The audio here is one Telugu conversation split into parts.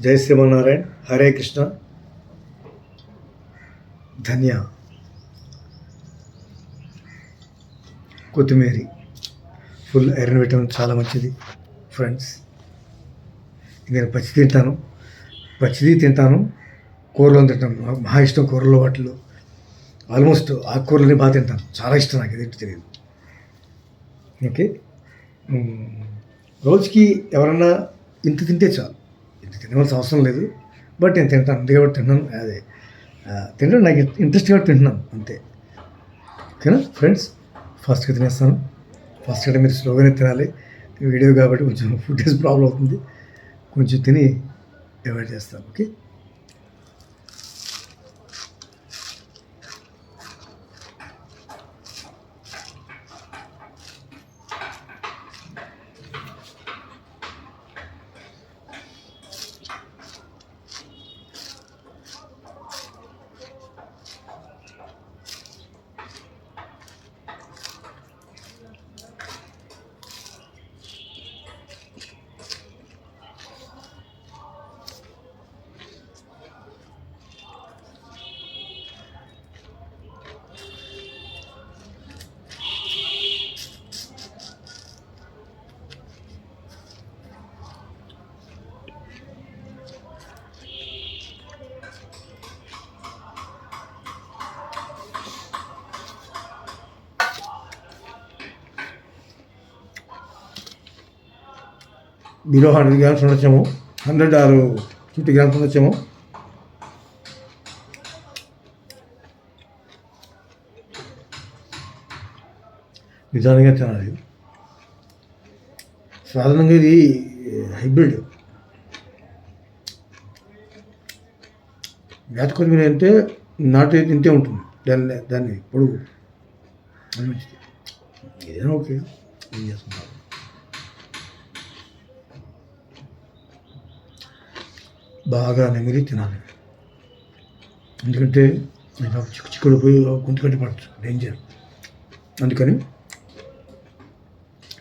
జై శ్రీమన్నారాయణ. హరే కృష్ణ. ధనియా, కొత్తిమీర, ఫుల్ ఐరన్ విటమిన్, చాలా మంచిది ఫ్రెండ్స్. నేను పచ్చిది తింటాను, కూరలో తింటాను. నాకు మహా ఇష్టం కూరలో. వాటిలో ఆల్మోస్ట్ ఆకుకూరలని బాగా తింటాను. చాలా ఇష్టం నాకు, ఇది తెలియదు. ఓకే, రోజుకి ఎవరన్నా ఇంత తింటే చాలు. ఇంత తినవలసిన అవసరం లేదు, బట్ నేను తింటాను. అందుకే బట్టి తింటున్నాను. తింటాను, నాకు ఇంట్రెస్ట్ కాబట్టి తింటున్నాను అంతే. ఓకేనా ఫ్రెండ్స్, ఫాస్ట్గా తినేస్తాను. ఫాస్ట్గా మీరు స్లోగానే తినాలి. వీడియో కాబట్టి కొంచెం ఫుటేజ్ ప్రాబ్లం అవుతుంది. కొంచెం తిని అవాయిడ్ చేస్తాను. ఓకే, బిలో 100 గ్రామ్స్ ఉండొచ్చేమో, 100 ఆర్ 50 గ్రామ్స్ ఉండొచ్చేమో. నిదానంగా తినాలి. సాధారణంగా ఇది హైబ్రిడ్. వేత కొత్తిమీర అంటే నాటు తింటే ఉంటుంది, దాన్ని పొడుగు అది మంచిది. ఏదైనా ఓకే, ఏం చేస్తున్నారు. బాగా నెమిలి తినాలి, ఎందుకంటే చిక్కుడు పోయి గొంతుకట్టి పడచ్చు, డేంజర్. అందుకని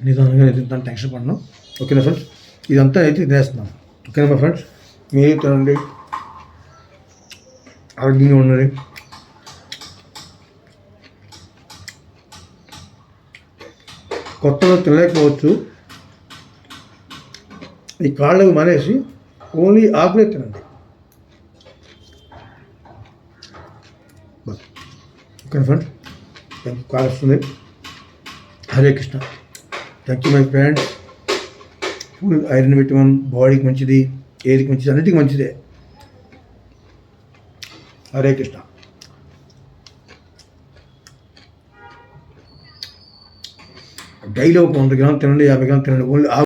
నిదానంగా తింటాను, టెన్షన్ పడను. ఓకేనా ఫ్రెండ్స్, ఇదంతా అయితే తినేస్తున్నాను. ఓకేనా మా ఫ్రెండ్స్, మీరు తినండి, ఆరోగ్యంగా ఉండండి. కొత్తగా తినలేకపోవచ్చు, ఈ కాళ్ళకు మానేసి ఓన్లీ ఆకులే తినండి. ఓకే ఫ్రెండ్స్, కాల్ వస్తుంది. Hare Krishna. Thank you my friends. Full iron vitamin, బాడీకి మంచిది, ఏరికి మంచిది, అన్నిటికీ మంచిదే. హరే కృష్ణ. డైలీ ఒక 100 గ్రాములు తినండి, 50 గ్రాములు తినండి. ఓన్లీ